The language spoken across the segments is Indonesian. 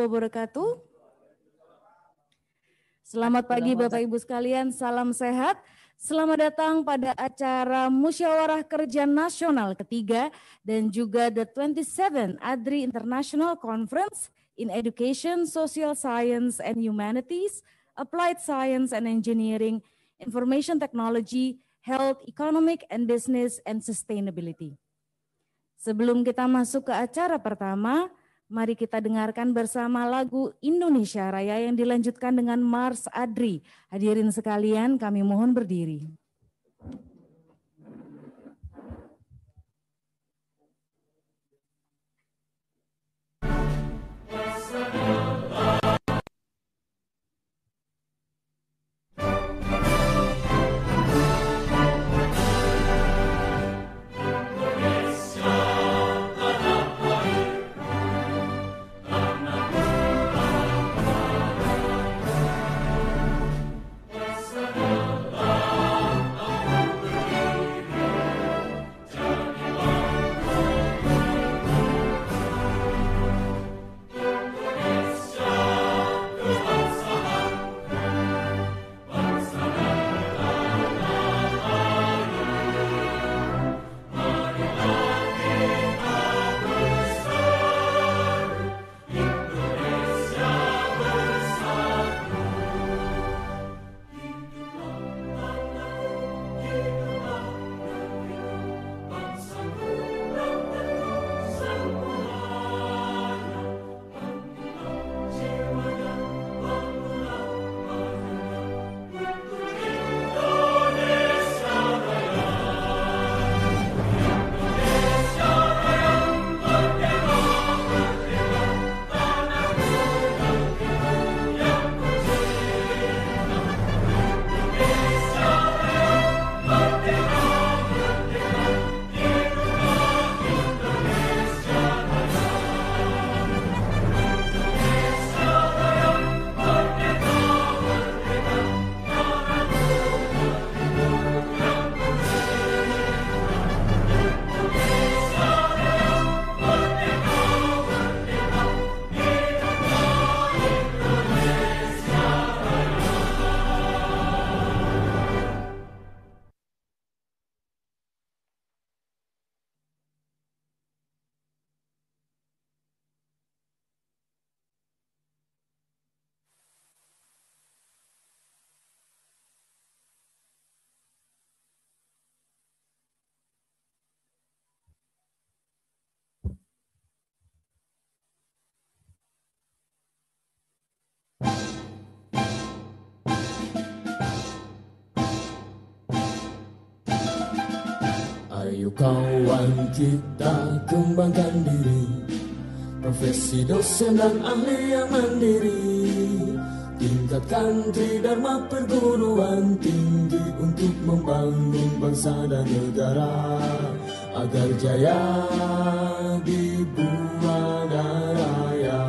wabarakatuh. Selamat pagi Bapak Ibu sekalian, salam sehat. Selamat datang pada acara Musyawarah Kerja Nasional ketiga dan juga the 27th ADRI International Conference in Education, Social Science and Humanities, Applied Science and Engineering, Information Technology, Health, Economic and Business, and Sustainability. Sebelum kita masuk ke acara pertama, mari kita dengarkan bersama lagu Indonesia Raya yang dilanjutkan dengan Mars ADRI. Hadirin sekalian, kami mohon berdiri. Ayo kawan kita kembangkan diri, profesi dosen dan ahli yang mandiri, tingkatkan tridharma perguruan tinggi untuk membangun bangsa dan negara agar jaya di buana raya.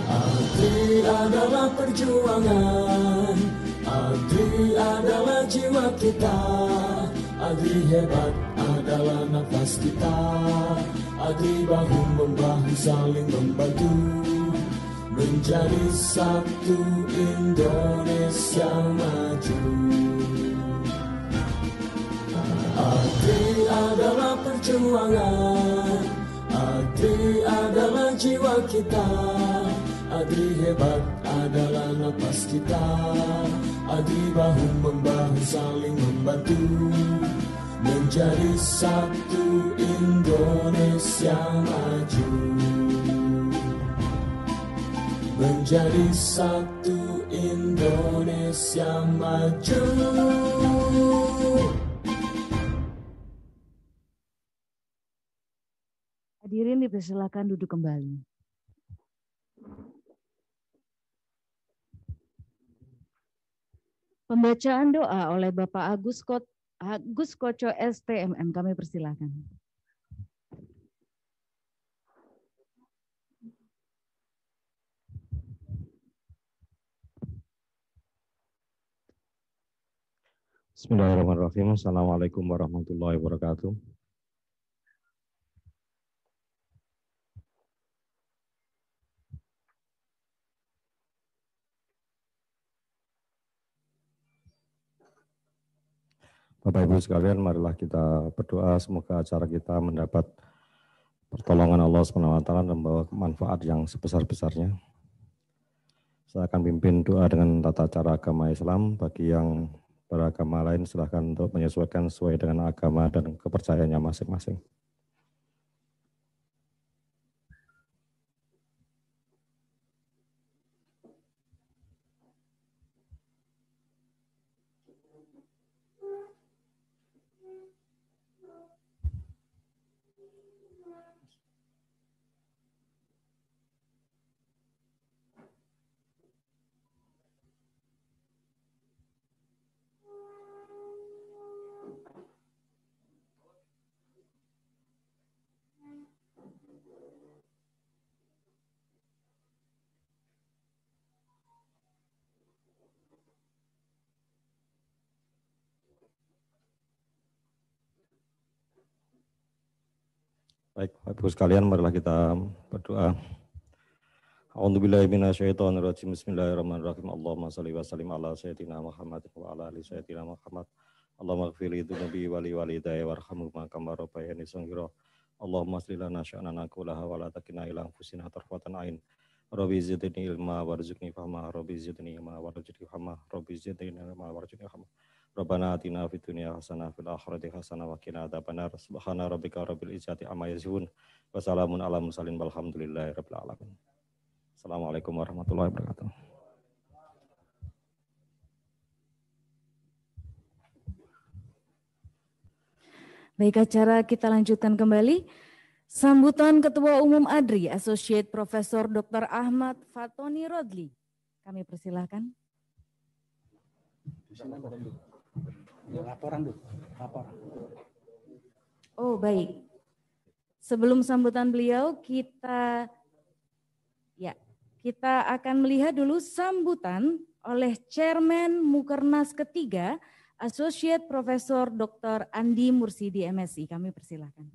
ADRI adalah perjuangan, ADRI adalah jiwa kita, ADRI hebat adalah nafas kita, ADRI bahu-membahu saling membantu menjadi satu Indonesia maju. ADRI adalah perjuangan, ADRI adalah jiwa kita, ADRI hebat adalah nafas kita, ADRI bahu-membahu saling membantu menjadi satu Indonesia maju. Menjadi satu Indonesia maju. Hadirin dipersilakan duduk kembali. Pembacaan doa oleh Bapak Agus Koco STMM, kami persilakan. Bismillahirrahmanirrahim. Assalamualaikum warahmatullahi wabarakatuh. Bapak Ibu sekalian, marilah kita berdoa semoga acara kita mendapat pertolongan Allah SWT dan membawa manfaat yang sebesar-besarnya. Saya akan pimpin doa dengan tata cara agama Islam. Bagi yang beragama lain silahkan untuk menyesuaikan sesuai dengan agama dan kepercayaannya masing-masing. Baik, Bapak Ibu sekalian, marilah kita berdoa. A'udzubillahi minasyaitonirrajim. Bismillahirrahmanirrahim. Allahumma shalli wa sallim ala sayyidina Muhammad wa ala ali sayyidina Muhammad. Allahumma ighfir li dzunubi wa li walidayya warhamhuma kama rabbayani shaghira. Allahumma aslih lana sya'nana kullaha wa la takilna ila anfusina tarfatan ain. Rabbi zidni ilma warzuqni fahma. Rabbi zidni ilma warzuqni fahma. Rabbi zidni ilma warzuqni fahma. Rabbana atina fid dunya hasanah fil akhirati hasanah wa qina adzabannar. Subhana rabbika rabbil izzati amma yasifun wa salamun alal mursalin walhamdulillahi rabbil alamin. Assalamualaikum warahmatullahi wabarakatuh. Baik, acara kita lanjutkan kembali. Sambutan Ketua Umum ADRI, Associate Profesor Dr. Ahmad Fatoni Rodli. Kami persilahkan. Laporan dulu. Laporan. Oh baik. Sebelum sambutan beliau, kita akan melihat dulu sambutan oleh Chairman Mukernas ketiga, Associate Profesor Dr. Andi Mursidi MSI. Kami persilahkan.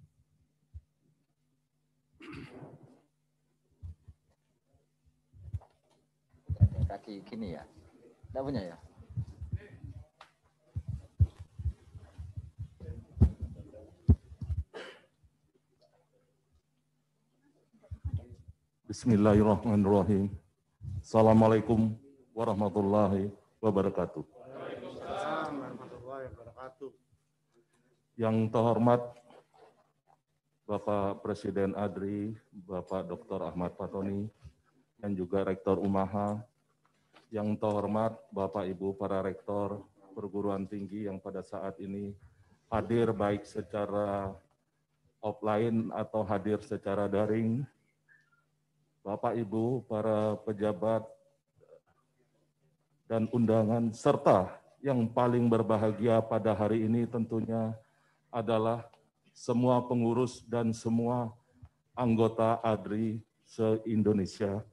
Kaki gini ya? Tidak punya ya? Bismillahirrahmanirrahim. Assalamualaikum warahmatullahi wabarakatuh. Waalaikumsalam warahmatullahi wabarakatuh. Yang terhormat Bapak Presiden ADRI, Bapak Dr. Ahmad Fatoni, dan juga Rektor UMAHA. Yang terhormat Bapak Ibu para Rektor perguruan tinggi yang pada saat ini hadir baik secara offline atau hadir secara daring. Bapak Ibu para pejabat dan undangan, serta yang paling berbahagia pada hari ini tentunya adalah semua pengurus dan semua anggota ADRI se-Indonesia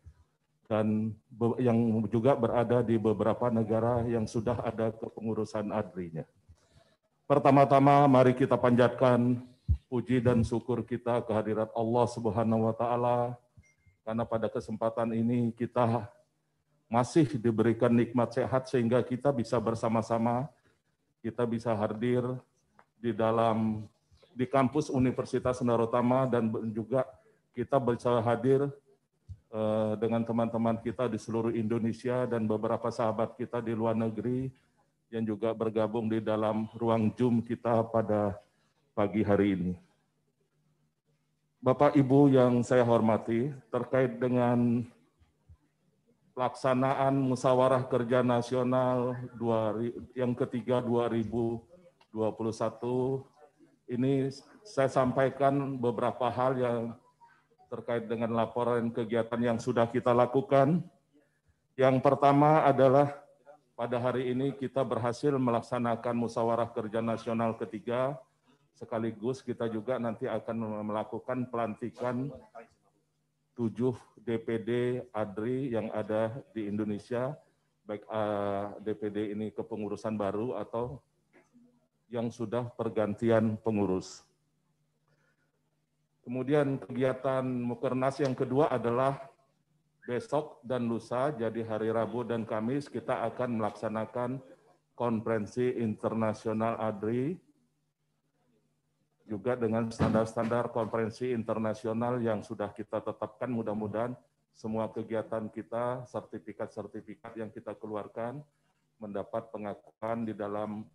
dan yang juga berada di beberapa negara yang sudah ada kepengurusan ADRI-nya. Pertama-tama mari kita panjatkan puji dan syukur kita kehadirat Allah Subhanahu wa Ta'ala, karena pada kesempatan ini kita masih diberikan nikmat sehat sehingga kita bisa bersama-sama, kita bisa hadir di kampus Universitas Narotama dan juga kita bisa hadir dengan teman-teman kita di seluruh Indonesia dan beberapa sahabat kita di luar negeri yang juga bergabung di dalam ruang Zoom kita pada pagi hari ini. Bapak Ibu yang saya hormati, terkait dengan pelaksanaan Musyawarah Kerja Nasional yang ketiga 2021, ini saya sampaikan beberapa hal yang terkait dengan laporan kegiatan yang sudah kita lakukan. Yang pertama adalah pada hari ini kita berhasil melaksanakan Musyawarah Kerja Nasional ketiga, sekaligus kita juga nanti akan melakukan pelantikan 7 DPD ADRI yang ada di Indonesia, baik DPD ini kepengurusan baru atau yang sudah pergantian pengurus. Kemudian kegiatan Mukernas yang kedua adalah besok dan lusa, jadi hari Rabu dan Kamis kita akan melaksanakan konferensi internasional ADRI, juga dengan standar-standar konferensi internasional yang sudah kita tetapkan. Mudah-mudahan semua kegiatan kita, sertifikat-sertifikat yang kita keluarkan, mendapat pengakuan di dalam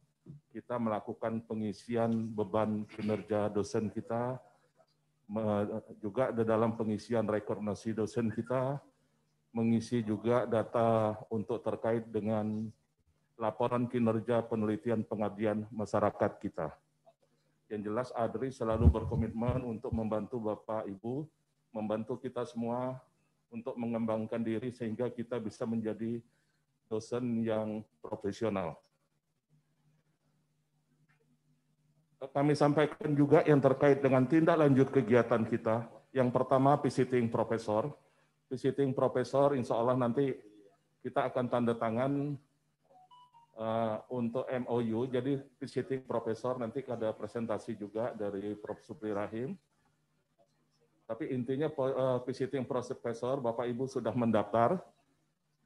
kita melakukan pengisian beban kinerja dosen kita, juga di dalam pengisian rekomendasi dosen kita, mengisi juga data untuk terkait dengan laporan kinerja penelitian pengabdian masyarakat kita. Yang jelas ADRI selalu berkomitmen untuk membantu Bapak Ibu, membantu kita semua untuk mengembangkan diri sehingga kita bisa menjadi dosen yang profesional. Kami sampaikan juga yang terkait dengan tindak lanjut kegiatan kita. Yang pertama, visiting profesor. Visiting profesor, insya Allah nanti kita akan tanda tangan untuk MOU. Jadi visiting profesor nanti ada presentasi juga dari Prof. Supri Rahim. Tapi intinya visiting profesor, Bapak Ibu sudah mendaftar.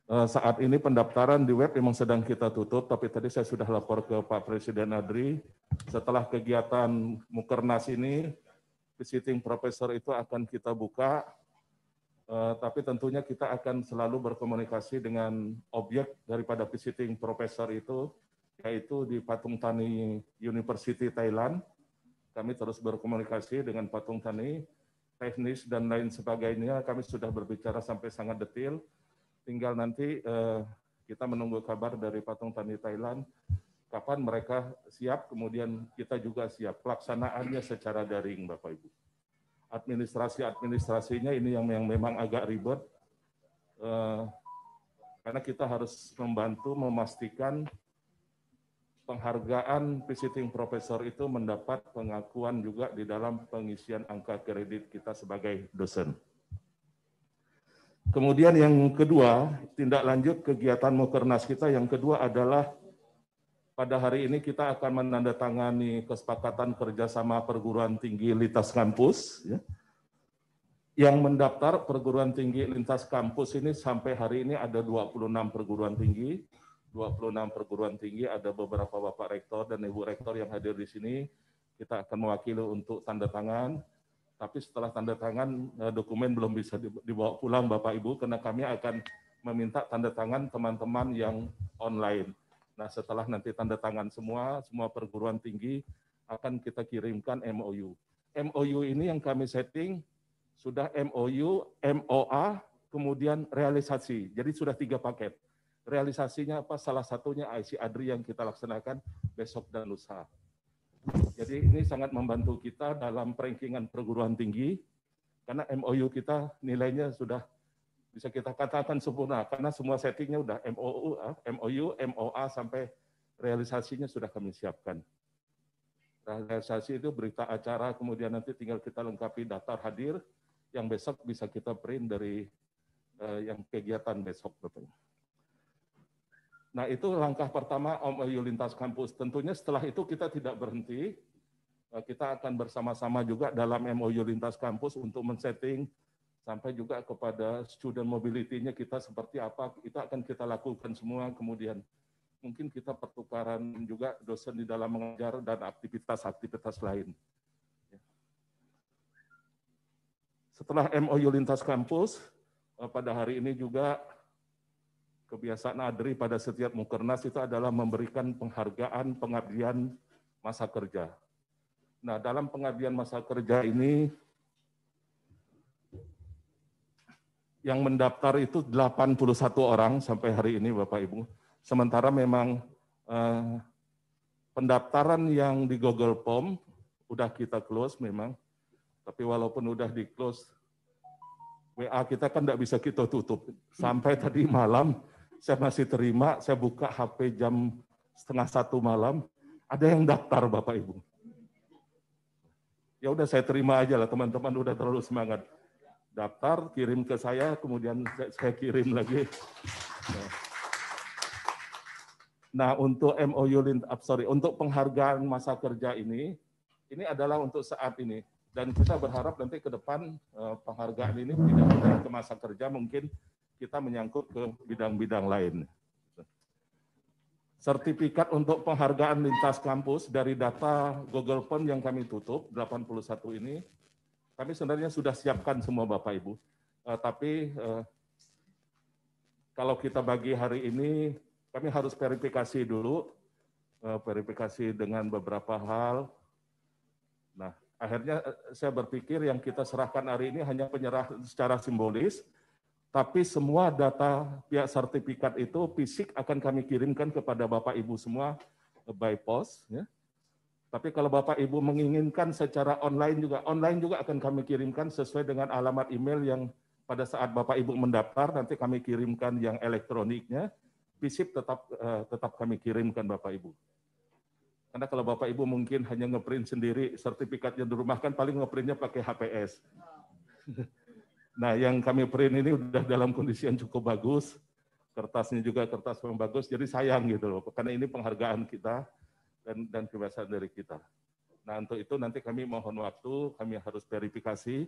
Saat ini pendaftaran di web memang sedang kita tutup, tapi tadi saya sudah lapor ke Pak Presiden ADRI. Setelah kegiatan Mukernas ini, visiting profesor itu akan kita buka, tapi tentunya kita akan selalu berkomunikasi dengan objek daripada visiting profesor itu, yaitu di Patung Thani University Thailand. Kami terus berkomunikasi dengan Patung Thani, teknis dan lain sebagainya, kami sudah berbicara sampai sangat detail. Tinggal nanti kita menunggu kabar dari Patung Thani Thailand, kapan mereka siap, kemudian kita juga siap. Pelaksanaannya secara daring, Bapak Ibu. Administrasinya ini yang memang agak ribet, karena kita harus membantu memastikan penghargaan visiting profesor itu mendapat pengakuan juga di dalam pengisian angka kredit kita sebagai dosen. Kemudian yang kedua, tindak lanjut kegiatan Mukernas kita yang kedua adalah pada hari ini kita akan menandatangani kesepakatan kerjasama perguruan tinggi lintas kampus. Ya. Yang mendaftar perguruan tinggi lintas kampus ini sampai hari ini ada 26 perguruan tinggi. 26 perguruan tinggi, ada beberapa Bapak Rektor dan Ibu Rektor yang hadir di sini. Kita akan mewakili untuk tanda tangan. Tapi setelah tanda tangan, dokumen belum bisa dibawa pulang Bapak Ibu, karena kami akan meminta tanda tangan teman-teman yang online. Nah setelah nanti tanda tangan semua perguruan tinggi akan kita kirimkan MOU. MOU ini yang kami setting, sudah MOU, MOA, kemudian realisasi. Jadi sudah 3 paket. Realisasinya apa? Salah satunya IC ADRI yang kita laksanakan besok dan lusa. Jadi ini sangat membantu kita dalam rankingan perguruan tinggi, karena MOU kita nilainya sudah bisa kita katakan sempurna, karena semua settingnya udah MOU, MOA sampai realisasinya sudah kami siapkan. Realisasi itu berita acara, kemudian nanti tinggal kita lengkapi daftar hadir, yang besok bisa kita print dari yang kegiatan besok. Nah itu langkah pertama MOU lintas kampus. Tentunya setelah itu kita tidak berhenti, kita akan bersama-sama juga dalam MOU lintas kampus untuk men-setting sampai juga kepada student mobility-nya kita seperti apa, itu akan kita lakukan semua. Kemudian mungkin kita pertukaran juga dosen di dalam mengajar dan aktivitas-aktivitas lain. Setelah MOU lintas kampus, pada hari ini juga kebiasaan ADRI pada setiap Mukernas itu adalah memberikan penghargaan pengabdian masa kerja. Nah, dalam pengabdian masa kerja ini, yang mendaftar itu 81 orang sampai hari ini, Bapak Ibu. Sementara memang pendaftaran yang di Google Form udah kita close memang, tapi walaupun udah di close, WA kita kan nggak bisa kita tutup. Sampai tadi malam, saya masih terima, saya buka HP jam 12:30 malam, ada yang daftar Bapak Ibu. Ya udah saya terima aja lah, teman-teman udah terlalu semangat. Daftar, kirim ke saya, kemudian saya kirim lagi. Nah untuk MOU, untuk penghargaan masa kerja ini adalah untuk saat ini. Dan kita berharap nanti ke depan penghargaan ini tidak hanya ke masa kerja, mungkin kita menyangkut ke bidang-bidang lain. sertifikat untuk penghargaan lintas kampus dari data Google Form yang kami tutup, 81 ini, kami sebenarnya sudah siapkan semua Bapak Ibu. Tapi kalau kita bagi hari ini, kami harus verifikasi dulu, verifikasi dengan beberapa hal. Nah, akhirnya saya berpikir yang kita serahkan hari ini hanya penyerahan secara simbolis, tapi semua data pihak sertifikat itu fisik akan kami kirimkan kepada Bapak Ibu semua by post. Ya. Tapi kalau Bapak Ibu menginginkan secara online juga akan kami kirimkan sesuai dengan alamat email yang pada saat Bapak Ibu mendaftar, nanti kami kirimkan yang elektroniknya, fisik tetap kami kirimkan Bapak Ibu. Karena kalau Bapak Ibu mungkin hanya ngeprint sendiri sertifikatnya di rumah, kan paling ngeprintnya pakai HPS. Nah, yang kami print ini udah dalam kondisi yang cukup bagus, kertasnya juga kertas yang bagus, jadi sayang gitu loh, karena ini penghargaan kita dan kebiasaan dari kita. Nah, untuk itu nanti kami mohon waktu, kami harus verifikasi.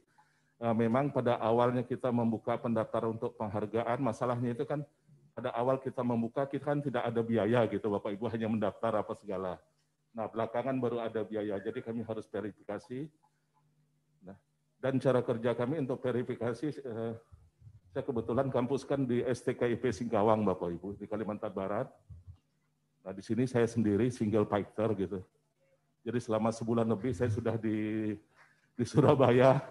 Memang pada awalnya kita membuka pendaftaran untuk penghargaan, masalahnya itu kan pada awal kita membuka, kita kan tidak ada biaya gitu, Bapak Ibu hanya mendaftar apa segala. Nah, belakangan baru ada biaya, jadi kami harus verifikasi. Nah, dan cara kerja kami untuk verifikasi, saya kebetulan kampuskan di STKIP Singkawang, Bapak Ibu, di Kalimantan Barat. Nah, di sini saya sendiri single fighter gitu. Jadi selama sebulan lebih saya sudah di Surabaya.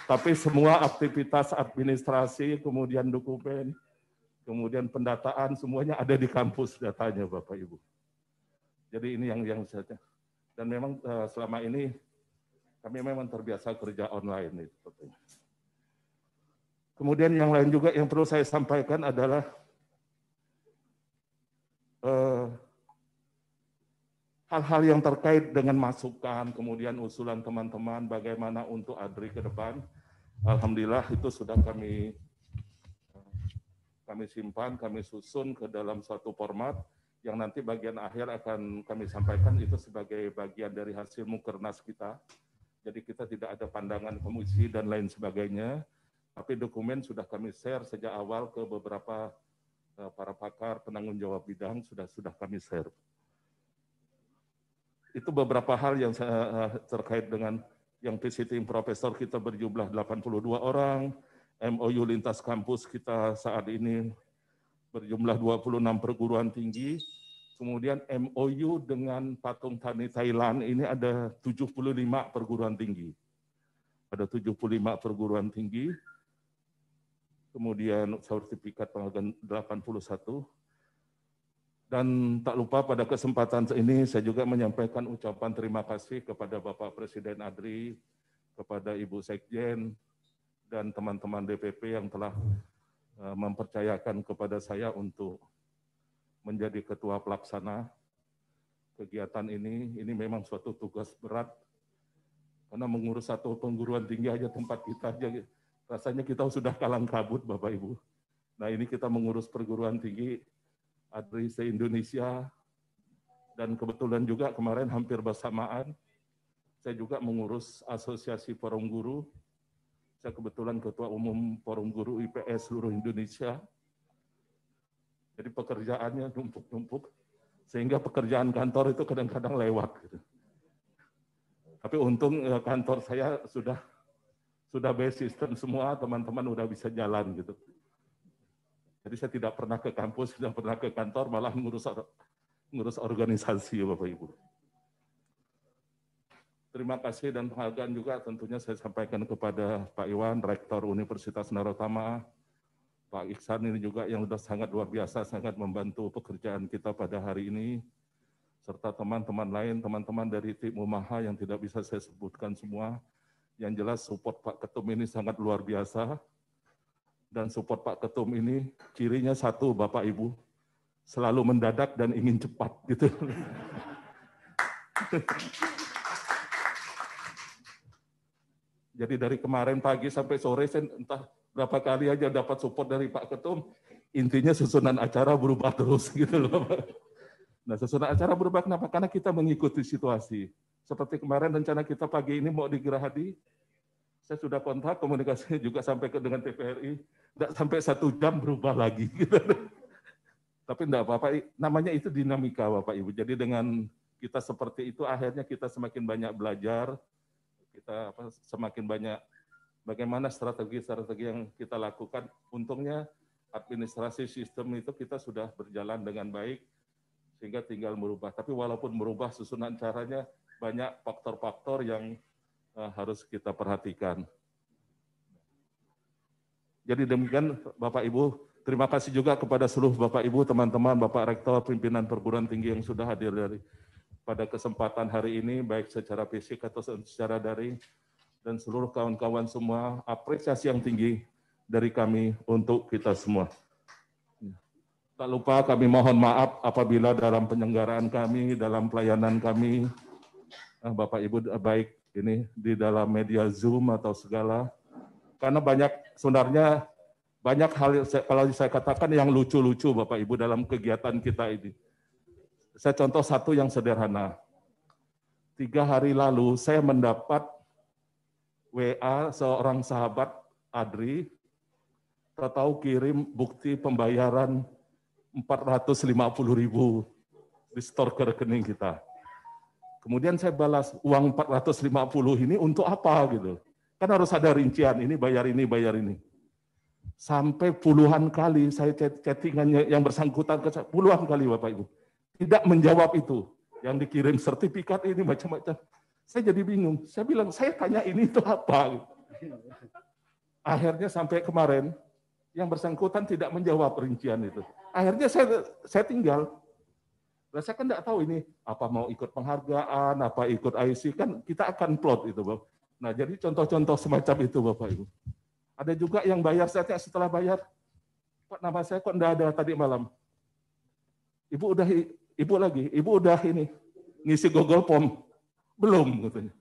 Tapi semua aktivitas administrasi, kemudian dokumen, kemudian pendataan, semuanya ada di kampus datanya, Bapak Ibu. Jadi ini yang saja. Dan memang selama ini kami memang terbiasa kerja online. Kemudian yang lain juga yang perlu saya sampaikan adalah hal-hal yang terkait dengan masukan, kemudian usulan teman-teman bagaimana untuk ADRI ke depan. Alhamdulillah itu sudah kami simpan, kami susun ke dalam suatu format yang nanti bagian akhir akan kami sampaikan itu sebagai bagian dari hasil mukernas kita. Jadi kita tidak ada pandangan komisi dan lain sebagainya, tapi dokumen sudah kami share sejak awal ke beberapa para pakar penanggung jawab bidang sudah kami share. Itu beberapa hal yang terkait dengan yang visiting profesor kita berjumlah 82 orang, MOU lintas kampus kita saat ini berjumlah 26 perguruan tinggi, kemudian MOU dengan Patung Tani Thailand ini ada 75 perguruan tinggi. Ada 75 perguruan tinggi, kemudian sertifikat penghargaan 81, dan tak lupa pada kesempatan ini saya juga menyampaikan ucapan terima kasih kepada Bapak Presiden ADRI, kepada Ibu Sekjen, dan teman-teman DPP yang telah mempercayakan kepada saya untuk menjadi ketua pelaksana kegiatan ini. Ini memang suatu tugas berat, karena mengurus satu perguruan tinggi aja tempat kita aja, rasanya kita sudah kalang kabut Bapak Ibu. Nah ini kita mengurus perguruan tinggi ADRI se-Indonesia, dan kebetulan juga kemarin hampir bersamaan, saya juga mengurus Asosiasi Forum Guru. Saya kebetulan Ketua Umum Forum Guru IPS seluruh Indonesia. Jadi pekerjaannya numpuk-numpuk, sehingga pekerjaan kantor itu kadang-kadang lewat. Gitu. Tapi untung kantor saya sudah base system semua, teman-teman udah bisa jalan gitu. Jadi saya tidak pernah ke kampus, tidak pernah ke kantor, malah ngurus organisasi, Bapak Ibu. Terima kasih dan penghargaan juga tentunya saya sampaikan kepada Pak Iwan, Rektor Universitas Narotama, Pak Iksan ini juga yang sudah sangat luar biasa, sangat membantu pekerjaan kita pada hari ini, serta teman-teman lain, teman-teman dari tim Umaha yang tidak bisa saya sebutkan semua. Yang jelas support Pak Ketum ini sangat luar biasa. Dan support Pak Ketum ini cirinya satu, Bapak Ibu, selalu mendadak dan ingin cepat gitu. Jadi dari kemarin pagi sampai sore saya entah berapa kali aja dapat support dari Pak Ketum, intinya susunan acara berubah terus gitu loh. Nah, susunan acara berubah kenapa? Karena kita mengikuti situasi. Seperti kemarin rencana kita pagi ini mau di Gerahadi, saya sudah kontak, komunikasinya juga sampai dengan TVRI, tidak sampai 1 jam berubah lagi. Gitu. Tapi enggak Bapak, namanya itu dinamika Bapak Ibu. Jadi dengan kita seperti itu akhirnya kita semakin banyak belajar, kita semakin banyak bagaimana strategi-strategi yang kita lakukan. Untungnya administrasi sistem itu kita sudah berjalan dengan baik sehingga tinggal merubah. Tapi walaupun merubah susunan caranya banyak faktor-faktor yang harus kita perhatikan. Jadi demikian Bapak Ibu. Terima kasih juga kepada seluruh Bapak Ibu, teman-teman, Bapak Rektor, pimpinan perguruan tinggi yang sudah hadir pada kesempatan hari ini, baik secara fisik atau secara daring, dan seluruh kawan-kawan semua, apresiasi yang tinggi dari kami untuk kita semua. Tak lupa kami mohon maaf apabila dalam penyelenggaraan kami, dalam pelayanan kami, Bapak Ibu baik ini di dalam media Zoom atau segala, karena sebenarnya banyak hal kalau saya katakan yang lucu-lucu Bapak Ibu dalam kegiatan kita ini. Saya contoh satu yang sederhana. 3 hari lalu saya mendapat WA seorang sahabat Adri, tahu kirim bukti pembayaran 450.000 di store ke rekening kita. Kemudian saya balas, uang 450 ini untuk apa gitu. Kan harus ada rincian, ini bayar ini, bayar ini. Sampai puluhan kali saya chattingannya yang bersangkutan ke saya, puluhan kali Bapak Ibu. Tidak menjawab itu. Yang dikirim sertifikat ini macam-macam. Saya jadi bingung. Saya bilang, saya tanya ini itu apa? Akhirnya sampai kemarin, yang bersangkutan tidak menjawab rincian itu. Akhirnya saya tinggal. Saya kan tidak tahu ini apa mau ikut penghargaan, apa ikut IC, kan kita akan plot itu Bapak. Nah jadi contoh-contoh semacam itu Bapak Ibu. Ada juga yang bayar saatnya setelah bayar, Pak nama saya kok enggak ada tadi malam. Ibu udah ini ngisi Google Form. Belum katanya.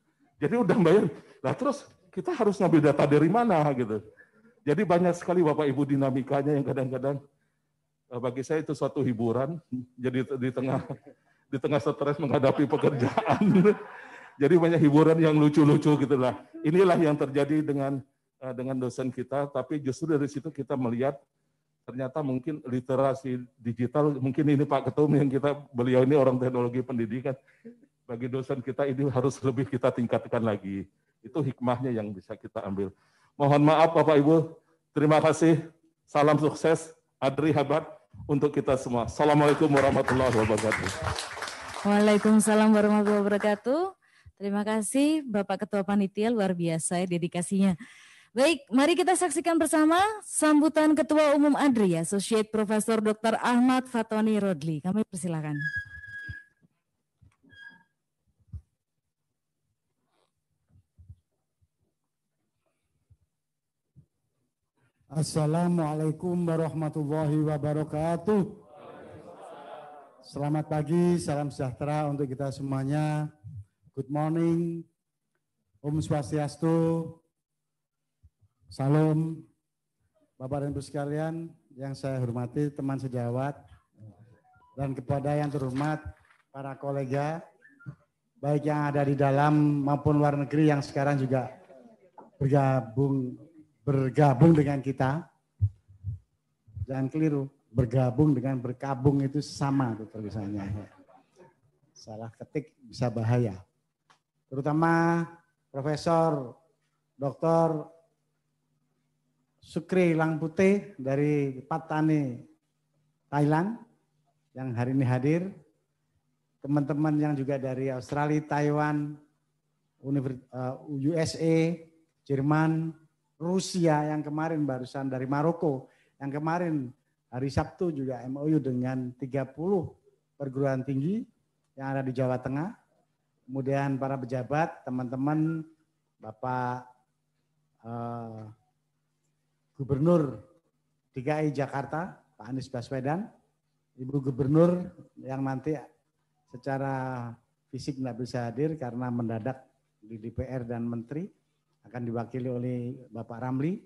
Jadi udah bayar. Nah terus kita harus ngambil data dari mana gitu. Jadi banyak sekali Bapak Ibu dinamikanya yang kadang-kadang bagi saya itu suatu hiburan. Jadi di tengah stres menghadapi pekerjaan. Jadi banyak hiburan yang lucu-lucu gitulah. Inilah yang terjadi dengan dosen kita, tapi justru dari situ kita melihat ternyata mungkin literasi digital, mungkin ini Pak Ketum yang beliau ini orang teknologi pendidikan, bagi dosen kita ini harus lebih kita tingkatkan lagi. Itu hikmahnya yang bisa kita ambil. Mohon maaf Bapak Ibu, terima kasih, salam sukses, Adri hebat untuk kita semua. Assalamualaikum warahmatullahi wabarakatuh. Waalaikumsalam warahmatullahi wabarakatuh. Terima kasih Bapak Ketua Panitia, luar biasa ya dedikasinya. Baik, mari kita saksikan bersama sambutan Ketua Umum ADRI, Associate Profesor Dr. Ahmad Fatoni Rodli. Kami persilakan. Assalamualaikum warahmatullahi wabarakatuh. Selamat pagi, salam sejahtera untuk kita semuanya. Good morning, Om Swastiastu, Salam, Bapak dan Ibu sekalian yang saya hormati, teman sejawat, dan kepada yang terhormat para kolega, baik yang ada di dalam maupun luar negeri yang sekarang juga bergabung dengan kita. Jangan keliru, bergabung dengan berkabung itu sama tuh tulisannya. Salah ketik bisa bahaya. Terutama Profesor Dr. Sukri Langputeh dari Patani, Thailand, yang hari ini hadir. Teman-teman yang juga dari Australia, Taiwan, USA, Jerman, Rusia yang kemarin barusan dari Maroko, yang kemarin hari Sabtu juga MOU dengan 30 perguruan tinggi yang ada di Jawa Tengah. Kemudian para pejabat, teman-teman, Bapak Gubernur DKI Jakarta, Pak Anies Baswedan, Ibu Gubernur yang nanti secara fisik tidak bisa hadir karena mendadak di DPR dan Menteri, akan diwakili oleh Bapak Ramli,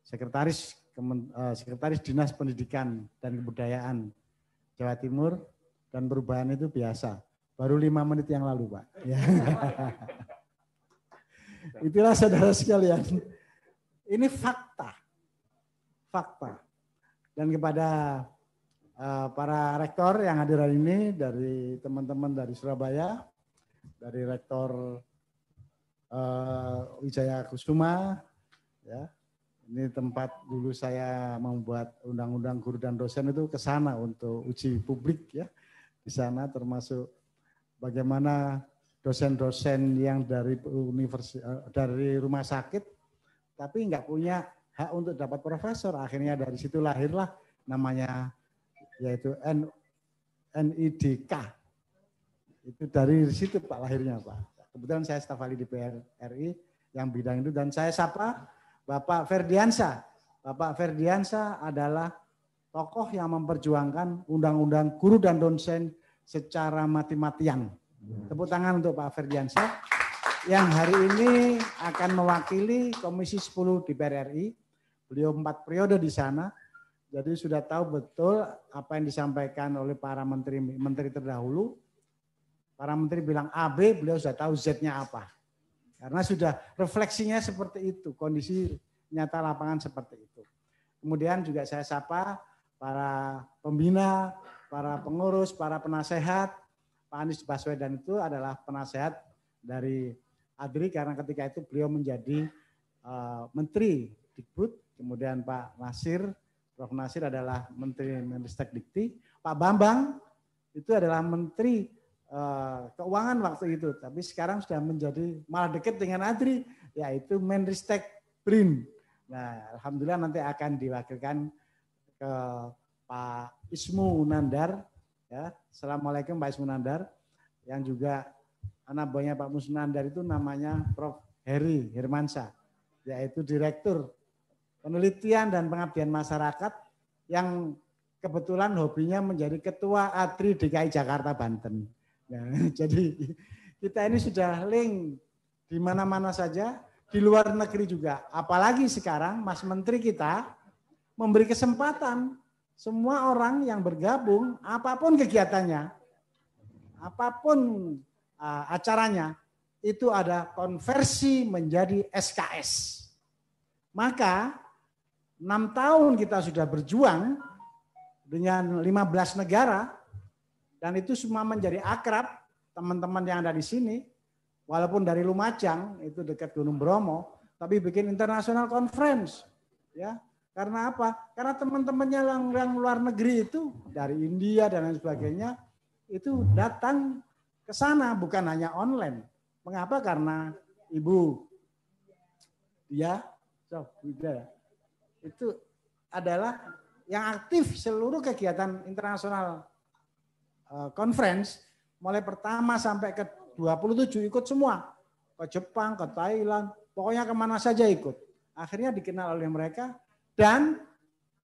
Sekretaris Dinas Pendidikan dan Kebudayaan Jawa Timur, dan perubahan itu biasa. Baru 5 menit yang lalu, Pak. Ya. Itulah saudara sekalian. Ini fakta. Dan kepada para rektor yang hadir hari ini, dari teman-teman dari Surabaya, dari Rektor Wijaya Kusuma, ya. Ini tempat dulu saya membuat undang-undang guru dan dosen itu ke sana untuk uji publik ya. Di sana termasuk bagaimana dosen-dosen yang dari dari rumah sakit tapi nggak punya hak untuk dapat profesor. Akhirnya dari situ lahirlah namanya yaitu NIDK. Itu dari situ Pak lahirnya Pak. Kebetulan saya staf ahli DPR RI yang bidang itu, dan saya sapa Bapak Ferdiansyah. Bapak Ferdiansyah adalah tokoh yang memperjuangkan undang-undang guru dan dosen secara mati-matian. Tepuk tangan untuk Pak Ferdiansyah yang hari ini akan mewakili Komisi 10 DPR RI. Beliau 4 periode di sana. Jadi sudah tahu betul apa yang disampaikan oleh para menteri terdahulu. Para menteri bilang A, B, beliau sudah tahu Z-nya apa. Karena sudah refleksinya seperti itu, kondisi nyata lapangan seperti itu. Kemudian juga saya sapa para pembina, para pengurus, para penasehat. Pak Anies Baswedan itu adalah penasehat dari ADRI karena ketika itu beliau menjadi Menteri Dikbud. Kemudian Pak Nasir, Prof. Nasir adalah Menteri Menristek Dikti. Pak Bambang itu adalah Menteri Keuangan waktu itu, tapi sekarang sudah menjadi malah dekat dengan ADRI, yaitu Menristek BRIN. Nah, alhamdulillah nanti akan diwakilkan ke Pak Ismu Nandar. Ya, Assalamualaikum Pak Ismu Nandar. Yang juga anak buahnya Pak Ismu Nandar itu namanya Prof. Heri Hirmansyah, yaitu Direktur Penelitian dan Pengabdian Masyarakat yang kebetulan hobinya menjadi Ketua ADRI DKI Jakarta Banten. Nah, jadi kita ini sudah link di mana-mana saja, di luar negeri juga. Apalagi sekarang Mas Menteri kita memberi kesempatan semua orang yang bergabung, apapun kegiatannya, apapun acaranya, itu ada konversi menjadi SKS. Maka 6 tahun kita sudah berjuang dengan 15 negara, dan itu semua menjadi akrab, teman-teman yang ada di sini, walaupun dari Lumajang, itu dekat Gunung Bromo, tapi bikin international conference. Ya, karena apa? Karena teman-temannya yang luar negeri itu, dari India dan lain sebagainya, itu datang ke sana, bukan hanya online. Mengapa? Karena Ibu dia itu adalah yang aktif seluruh kegiatan internasional conference, mulai pertama sampai ke 27 ikut semua. Ke Jepang, ke Thailand, pokoknya kemana saja ikut. Akhirnya dikenal oleh mereka, dan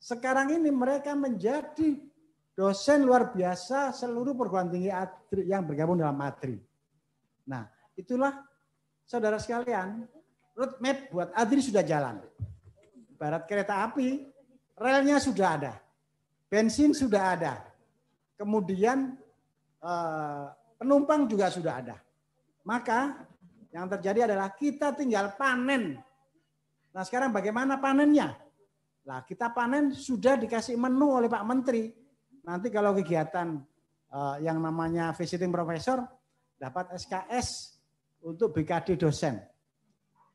sekarang ini mereka menjadi dosen luar biasa seluruh perguruan tinggi ADRI yang bergabung dalam ADRI. Nah, itulah saudara sekalian, roadmap buat ADRI sudah jalan. Ibarat kereta api, relnya sudah ada, bensin sudah ada, kemudian penumpang juga sudah ada. Maka yang terjadi adalah kita tinggal panen. Nah, sekarang bagaimana panennya? Nah, kita panen sudah dikasih menu oleh Pak Menteri. Nanti kalau kegiatan yang namanya visiting professor dapat SKS untuk BKD dosen.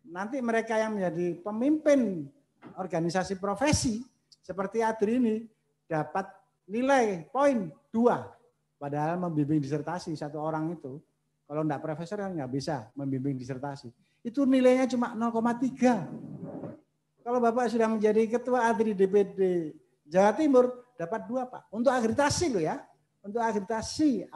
Nanti mereka yang menjadi pemimpin organisasi profesi seperti ADRI ini dapat nilai poin 2. Padahal membimbing disertasi satu orang itu, kalau enggak profesor kan nggak bisa membimbing disertasi. Itu nilainya cuma 0,3. Kalau Bapak sudah menjadi ketua ADRI DPD Jawa Timur, dapat 2 Pak. Untuk akreditasi loh ya. Untuk akreditasi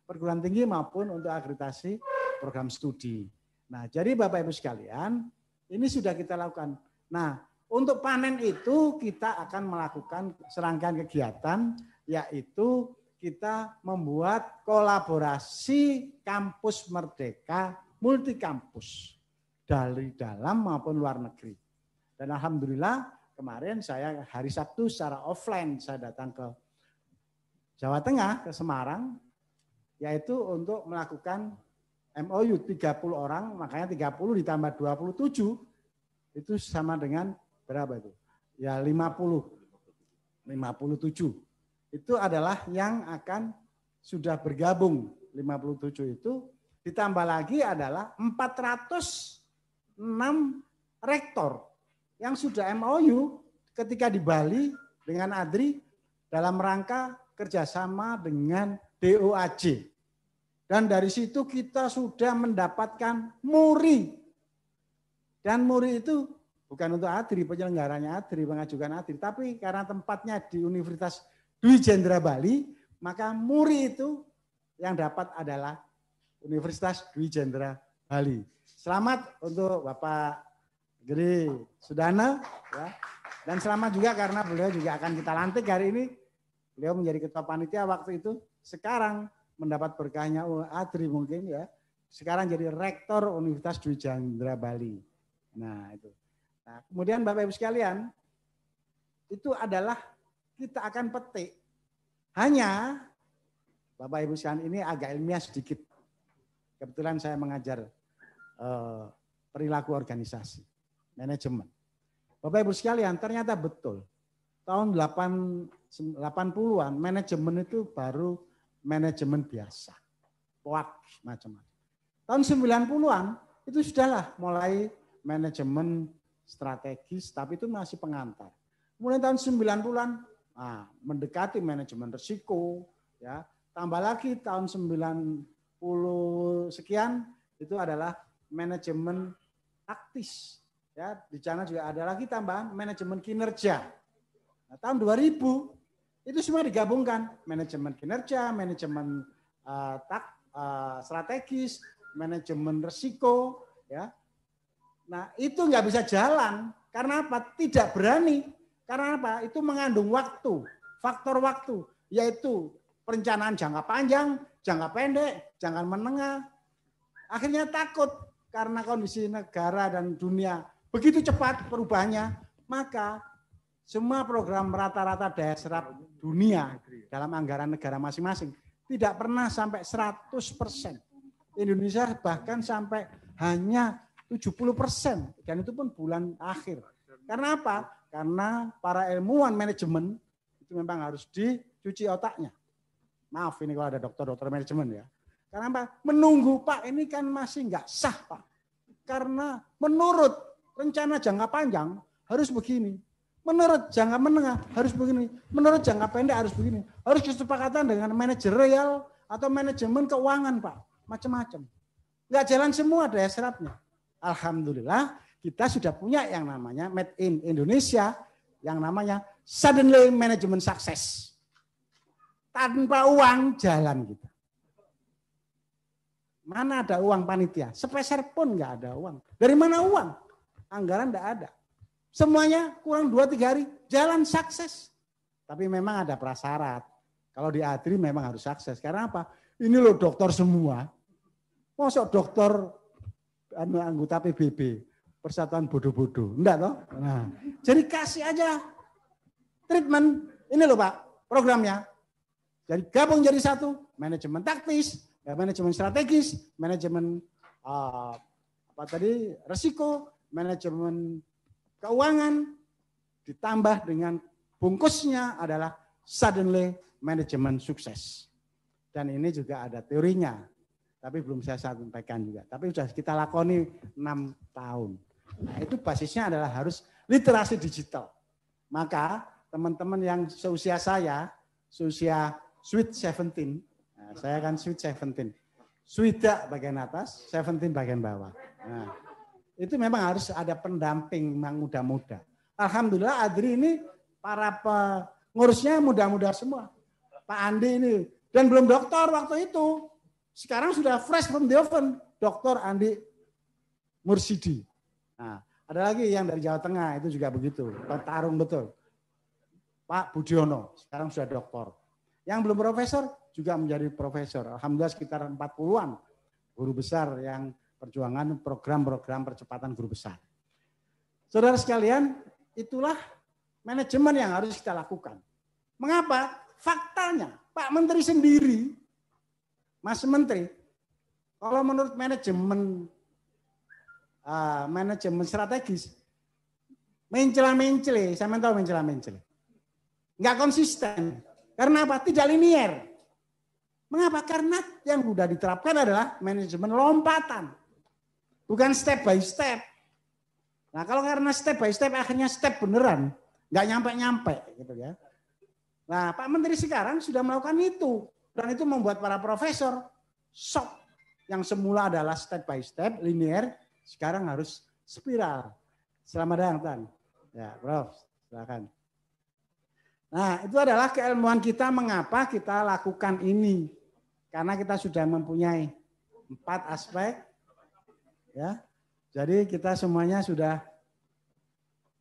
perguruan tinggi maupun untuk akreditasi program studi. Nah, jadi Bapak Ibu sekalian, ini sudah kita lakukan. Nah, untuk panen itu kita akan melakukan serangkaian kegiatan, yaitu kita membuat kolaborasi kampus merdeka multi kampus dari dalam maupun luar negeri. Dan alhamdulillah kemarin saya hari Sabtu secara offline saya datang ke Jawa Tengah, ke Semarang, yaitu untuk melakukan MOU 30 orang, makanya 30 ditambah 27 itu sama dengan berapa itu? Ya 57. itu adalah yang akan sudah bergabung 57 itu, ditambah lagi adalah 406 rektor yang sudah MOU ketika di Bali dengan ADRI dalam rangka kerjasama dengan DOAJ. Dan dari situ kita sudah mendapatkan MURI. Dan MURI itu bukan untuk ADRI, penyelenggaranya ADRI, mengajukan ADRI. Tapi karena tempatnya di Universitas Dwi Jendra Bali, maka MURI itu yang dapat adalah Universitas Dwi Jendra Bali. Selamat untuk Bapak Giri Sudana. Ya. Dan selamat juga karena beliau juga akan kita lantik hari ini. Beliau menjadi ketua panitia waktu itu. Sekarang mendapat berkahnya ADRI mungkin ya. Sekarang jadi rektor Universitas Dwi Jendra Bali. Nah itu. Nah, kemudian Bapak Ibu sekalian, itu adalah kita akan petik. Hanya Bapak Ibu sekalian ini agak ilmiah sedikit. Kebetulan saya mengajar perilaku organisasi, manajemen. Bapak Ibu sekalian, ternyata betul. Tahun 80-an manajemen itu baru manajemen biasa. POAK macam-macam. Tahun 90-an itu sudahlah mulai manajemen strategis, tapi itu masih pengantar. Kemudian tahun 90-an mendekati manajemen risiko, ya. Tambah lagi tahun 90 sekian itu adalah manajemen taktis. Ya, di sana juga ada lagi tambahan manajemen kinerja. Nah, tahun 2000 itu semua digabungkan, manajemen kinerja, manajemen strategis, manajemen risiko, ya. Nah, itu nggak bisa jalan karena apa? Tidak berani. Karena apa? Itu mengandung waktu, faktor waktu, yaitu perencanaan jangka panjang, jangka pendek, jangka menengah. Akhirnya takut karena kondisi negara dan dunia begitu cepat perubahannya, maka semua program rata-rata daya serap dunia dalam anggaran negara masing-masing tidak pernah sampai 100%. Indonesia bahkan sampai hanya 70%, dan itu pun bulan akhir. Karena apa? Karena para ilmuwan manajemen itu memang harus dicuci otaknya. Maaf ini kalau ada dokter manajemen ya. Karena apa? Menunggu Pak, ini kan masih nggak sah Pak. Karena menurut rencana jangka panjang harus begini. Menurut jangka menengah harus begini. Menurut jangka pendek harus begini. Harus kesepakatan dengan manajerial atau manajemen keuangan Pak. Macam-macam. Nggak jalan semua daya serapnya. Alhamdulillah kita sudah punya yang namanya Made in Indonesia. Yang namanya Suddenly Management Success. Tanpa uang jalan kita. Mana ada uang panitia? Sepeser pun nggak ada uang. Dari mana uang? Anggaran nggak ada. Semuanya kurang 2-3 hari jalan sukses. Tapi memang ada prasyarat. Kalau di ADRI memang harus sukses. Karena apa? Ini loh dokter semua. Masuk dokter anggota PBB, Persatuan Bodoh-Bodoh. Enggak toh? Nah, jadi kasih aja treatment. Ini loh Pak, programnya. Jadi gabung jadi satu, manajemen taktis, manajemen strategis, manajemen risiko, manajemen keuangan, ditambah dengan bungkusnya adalah suddenly manajemen sukses. Dan ini juga ada teorinya, tapi belum saya sampaikan juga. Tapi sudah kita lakoni 6 tahun. Nah, itu basisnya adalah harus literasi digital. Maka teman-teman yang seusia saya, seusia sweet 17, nah, saya kan sweet 17. Swida bagian atas, 17 bagian bawah. Nah, itu memang harus ada pendamping yang muda-muda. Alhamdulillah ADRI ini para pengurusnya muda-muda semua. Pak Andi ini, dan belum doktor waktu itu. Sekarang sudah fresh from the oven, Dr. Andi Mursidi. Nah, ada lagi yang dari Jawa Tengah, itu juga begitu, tarung betul. Pak Budiono, sekarang sudah doktor. Yang belum profesor, juga menjadi profesor. Alhamdulillah sekitar 40-an guru besar yang perjuangan program-program percepatan guru besar. Saudara sekalian, itulah manajemen yang harus kita lakukan. Mengapa? Faktanya, Pak Menteri sendiri, Mas Menteri, kalau menurut manajemen strategis, mencela-mencele, saya tahu mencela-mencele. Enggak konsisten. Karena apa? Tidak linier. Mengapa? Karena yang sudah diterapkan adalah manajemen lompatan. Bukan step by step. Nah kalau karena step by step akhirnya step beneran. Nggak nyampe-nyampe gitu ya. Nah Pak Menteri sekarang sudah melakukan itu. Dan itu membuat para profesor shock. Yang semula adalah step by step, linear, sekarang harus spiral. Selamat datang. Ya Prof, silakan. Nah, itu adalah keilmuan kita mengapa kita lakukan ini. Karena kita sudah mempunyai 4 aspek. Ya. Jadi kita semuanya sudah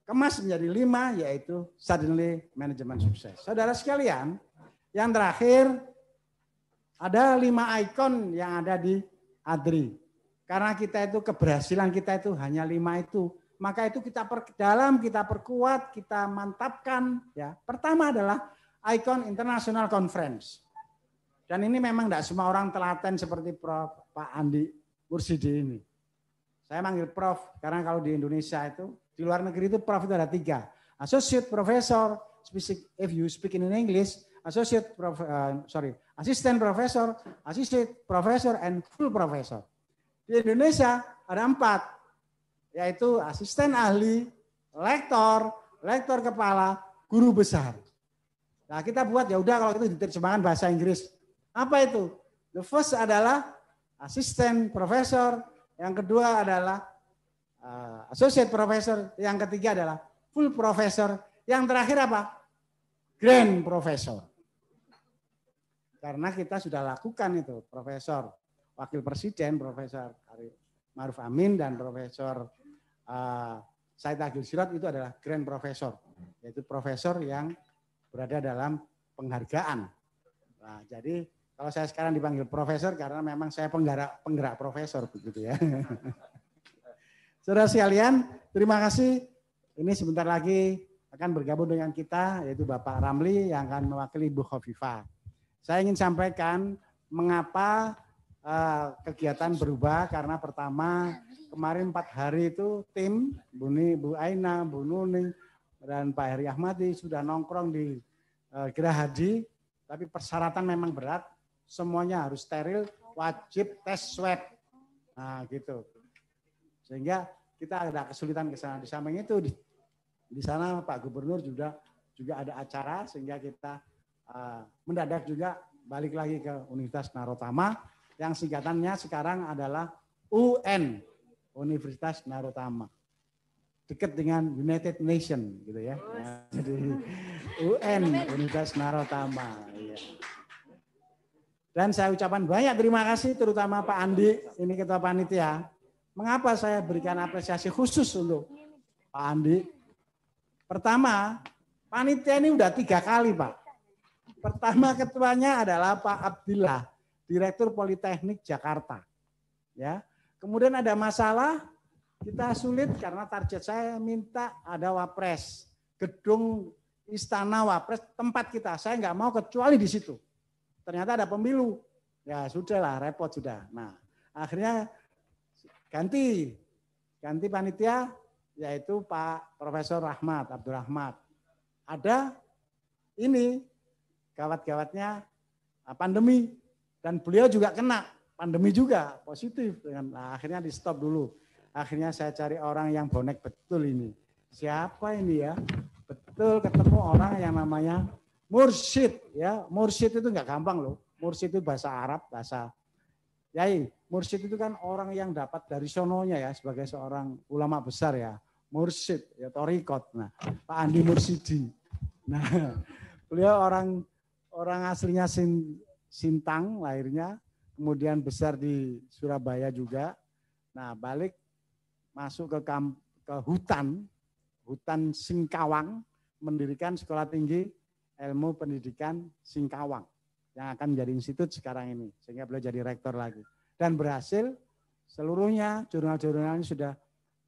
kemas menjadi 5, yaitu suddenly manajemen sukses. Saudara sekalian, yang terakhir ada 5 ikon yang ada di ADRI. Karena kita itu keberhasilan kita itu hanya 5 itu. Maka itu kita perdalam, kita perkuat, kita mantapkan. Ya, pertama adalah ikon International Conference. Dan ini memang tidak semua orang telaten seperti Prof. Pak Andi Mursidi ini. Saya manggil Prof. Karena kalau di Indonesia itu, di luar negeri itu Prof. itu ada 3. Associate Professor, if you speak in English, Assistant Professor, Associate Professor, and Full Professor. Di Indonesia ada 4. Yaitu asisten ahli, lektor kepala, guru besar. Nah kita buat ya udah kalau itu diterjemahkan bahasa Inggris. Apa itu? The first adalah asisten profesor, yang kedua adalah associate professor, yang ketiga adalah full professor, yang terakhir apa? Grand professor. Karena kita sudah lakukan itu, Profesor Wakil Presiden, Profesor Ma'ruf Amin dan Profesor Said Agil Sirot itu adalah Grand Professor, yaitu profesor yang berada dalam penghargaan. Nah, jadi kalau saya sekarang dipanggil profesor karena memang saya penggerak profesor begitu ya. Saudara sekalian, terima kasih. Ini sebentar lagi akan bergabung dengan kita yaitu Bapak Ramli yang akan mewakili Ibu Khofifah. Saya ingin sampaikan mengapa kegiatan berubah karena pertama kemarin 4 hari itu tim Bu Aina, Bu Nuning, dan Pak Heri Ahmadi sudah nongkrong di Gerahadi, tapi persyaratan memang berat, semuanya harus steril, wajib tes swab. Nah gitu. Sehingga kita ada kesulitan ke sana. Di samping itu di sana Pak Gubernur juga ada acara sehingga kita mendadak juga balik lagi ke Universitas Narotama yang singkatannya sekarang adalah UN. Universitas Narotama, dekat dengan United Nation gitu ya. Nah, jadi UN Universitas Narotama. Ya. Dan saya ucapkan banyak terima kasih terutama Pak Andi, ini ketua panitia. Mengapa saya berikan apresiasi khusus untuk Pak Andi? Pertama, panitia ini udah 3 kali Pak. Pertama ketuanya adalah Pak Abdillah, Direktur Politeknik Jakarta. Ya. Kemudian ada masalah, kita sulit karena target saya minta ada Wapres. Gedung Istana Wapres, tempat kita. Saya nggak mau kecuali di situ. Ternyata ada pemilu. Ya sudahlah, repot sudah. Nah akhirnya ganti panitia, yaitu Pak Profesor Rahmat, Abdul Rahmat. Ada ini, gawat-gawatnya pandemi. Dan beliau juga kena. Pandemi juga positif, nah, akhirnya di stop dulu. Akhirnya saya cari orang yang bonek betul ini. Siapa ini ya? Betul ketemu orang yang namanya Mursyid ya. Mursyid itu nggak gampang loh. Mursyid itu bahasa Arab, bahasa Yai. Mursyid itu kan orang yang dapat dari sononya ya sebagai seorang ulama besar ya. Mursyid ya Torikot. Nah, Pak Andi Mursidi. Nah, beliau orang aslinya Sintang lahirnya. Kemudian besar di Surabaya juga. Nah balik masuk ke hutan Singkawang, mendirikan Sekolah Tinggi Ilmu Pendidikan Singkawang yang akan menjadi institut sekarang ini, sehingga beliau jadi rektor lagi. Dan berhasil seluruhnya jurnal-jurnal ini sudah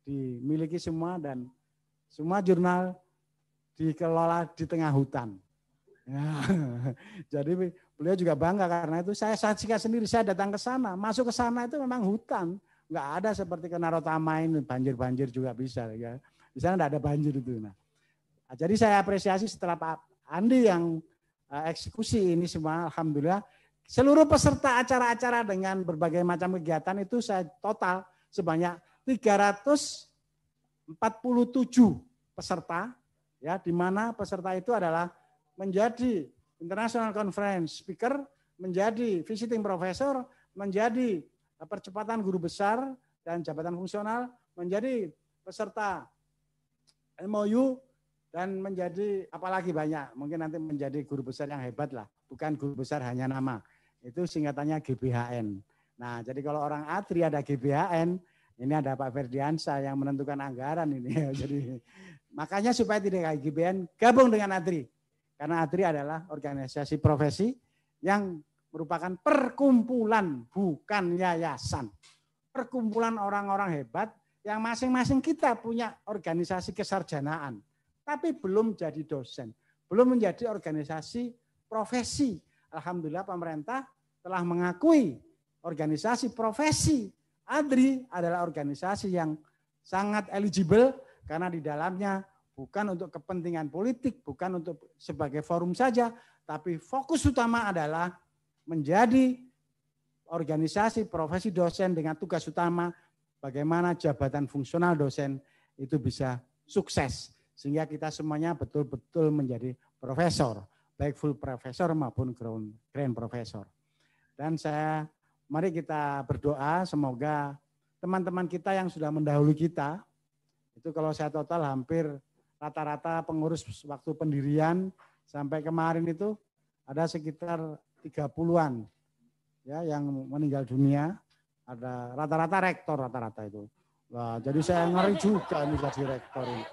dimiliki semua dan semua jurnal dikelola di tengah hutan. Ya, jadi beliau juga bangga karena itu saya saksikan sendiri, saya datang ke sana, masuk ke sana itu memang hutan, nggak ada seperti ke Narotama ini banjir juga bisa ya. Di sana nggak ada banjir itu. Nah, jadi saya apresiasi setelah Pak Andi yang eksekusi ini semua, alhamdulillah. Seluruh peserta acara-acara dengan berbagai macam kegiatan itu saya total sebanyak 347 peserta, ya, di mana peserta itu adalah menjadi international conference speaker, menjadi visiting professor, menjadi percepatan guru besar dan jabatan fungsional, menjadi peserta MOU, dan menjadi apalagi banyak, mungkin nanti menjadi guru besar yang hebat lah, bukan guru besar hanya nama, itu singkatannya GBHN. Nah, jadi kalau orang ADRI ada GBHN, ini ada Pak Ferdiansa yang menentukan anggaran ini. Jadi makanya supaya tidak kayak GBHN, gabung dengan ADRI. Karena ADRI adalah organisasi profesi yang merupakan perkumpulan, bukan yayasan. Perkumpulan orang-orang hebat yang masing-masing kita punya organisasi kesarjanaan, tapi belum jadi dosen, belum menjadi organisasi profesi. Alhamdulillah pemerintah telah mengakui organisasi profesi ADRI adalah organisasi yang sangat eligible karena di dalamnya bukan untuk kepentingan politik, bukan untuk sebagai forum saja, tapi fokus utama adalah menjadi organisasi profesi dosen dengan tugas utama bagaimana jabatan fungsional dosen itu bisa sukses. Sehingga kita semuanya betul-betul menjadi profesor, baik full profesor maupun grand profesor. Dan mari kita berdoa semoga teman-teman kita yang sudah mendahului kita, itu kalau saya total hampir rata-rata pengurus waktu pendirian sampai kemarin itu ada sekitar 30-an ya yang meninggal dunia, ada rata-rata rektor rata-rata itu. Wah, jadi saya ngeri juga ini jadi rektor ini.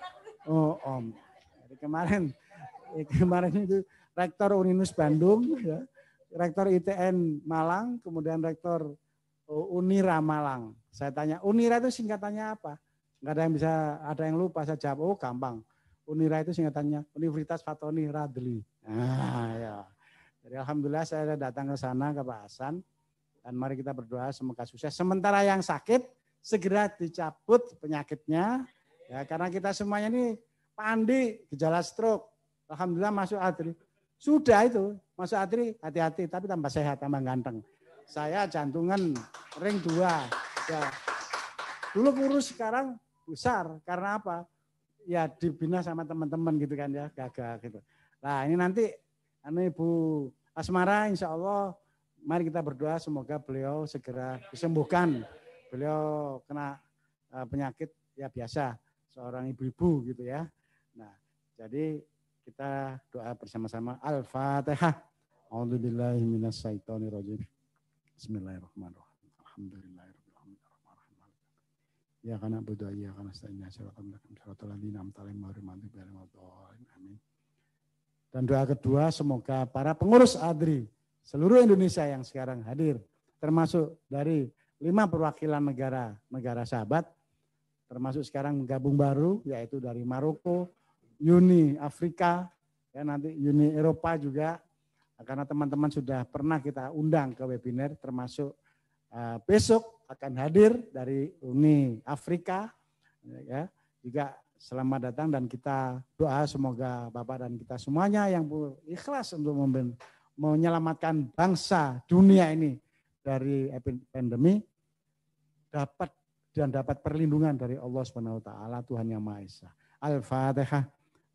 Oh, Om. Jadi kemarin itu rektor Uninus Bandung ya, rektor ITN Malang, kemudian rektor Unira Malang. Saya tanya, Unira itu singkatannya apa? Enggak ada yang bisa, ada yang lupa, saya jawab, oh gampang. Unira itu singkatannya Universitas Fatoni Radli. Nah, ya. Jadi alhamdulillah saya datang ke sana ke Pak Hasan dan mari kita berdoa semoga sukses. Sementara yang sakit segera dicabut penyakitnya ya karena kita semuanya ini Pak Andi gejala stroke. Alhamdulillah masuk ADRI. Sudah itu masuk ADRI hati-hati tapi tambah sehat, tambah ganteng. Saya jantungan ring 2. Ya. Dulu kurus sekarang besar karena apa? Ya dibina sama teman-teman gitu kan ya, gagah gitu. Nah ini nanti Ibu Asmara insya Allah mari kita berdoa semoga beliau segera disembuhkan. Beliau kena penyakit ya biasa, seorang ibu-ibu gitu ya. Nah jadi kita doa bersama-sama. Al-Fatihah. A'udzubillahi minasyaitonirrajim. Bismillahirrahmanirrahim. Alhamdulillahirrahmanirrahim. Ya kana budu ya kana sa'inna syaratul ladzina amta alaihim amin. Dan doa kedua semoga para pengurus ADRI seluruh Indonesia yang sekarang hadir termasuk dari 5 perwakilan negara sahabat termasuk sekarang gabung baru yaitu dari Maroko, Uni Afrika, ya nanti Uni Eropa juga karena teman-teman sudah pernah kita undang ke webinar termasuk besok akan hadir dari Uni Afrika ya juga. Selamat datang dan kita doa semoga Bapak dan kita semuanya yang ikhlas untuk menyelamatkan bangsa dunia ini dari pandemi dapat perlindungan dari Allah Subhanahu wa taala Tuhan yang Maha Esa. Al-Fatihah.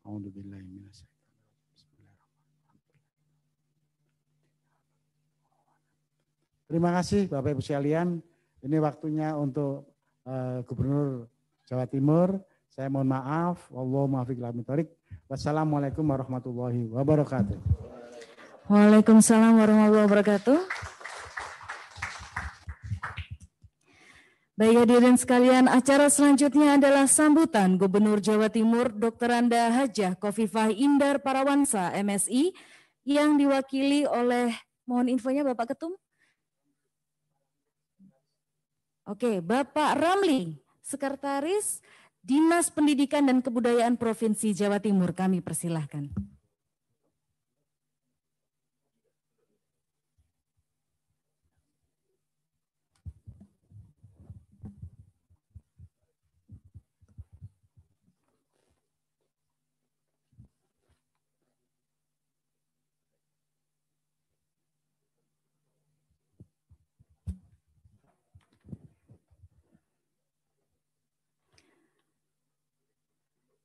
A'udzubillahi minasyaitonir rajim. Terima kasih Bapak Ibu sekalian. Ini waktunya untuk Gubernur Jawa Timur. Saya mohon maaf. Wallahu muwaffiq ila aqwamit thoriq. Wassalamualaikum warahmatullahi wabarakatuh. Waalaikumsalam warahmatullahi wabarakatuh. Baik hadirin sekalian, acara selanjutnya adalah sambutan Gubernur Jawa Timur Dr. Anda Hajah Khofifah Indar Parawansa MSI yang diwakili oleh, mohon infonya Bapak Ketum. Oke, Bapak Ramli, Sekretaris Dinas Pendidikan dan Kebudayaan Provinsi Jawa Timur, kami persilahkan.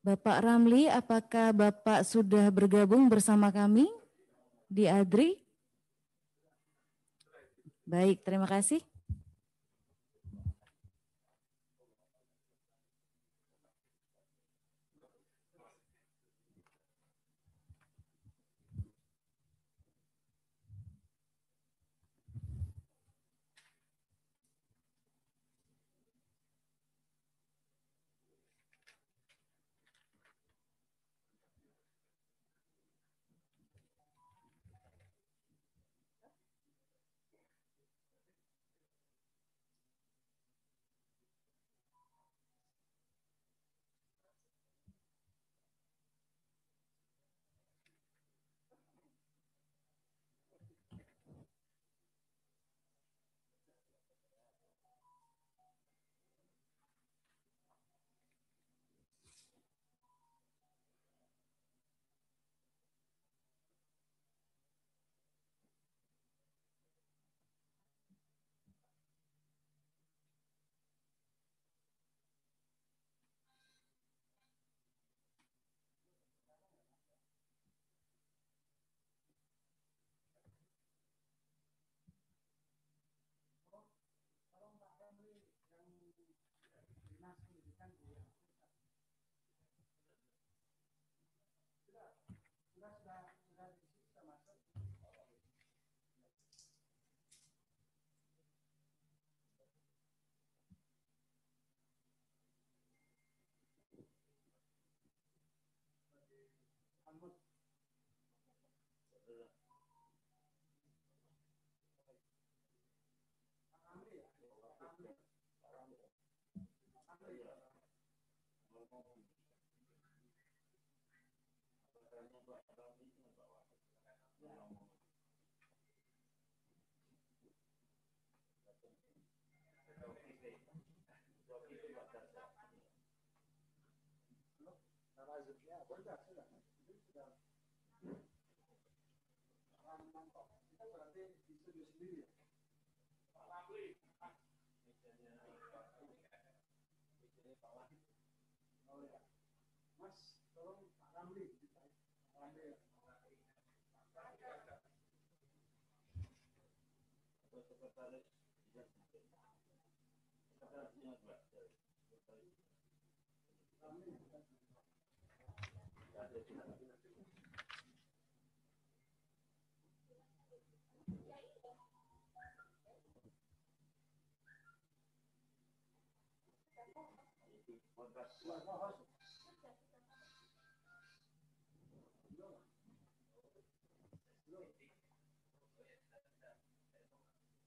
Bapak Ramli, apakah Bapak sudah bergabung bersama kami di ADRI? Baik, terima kasih.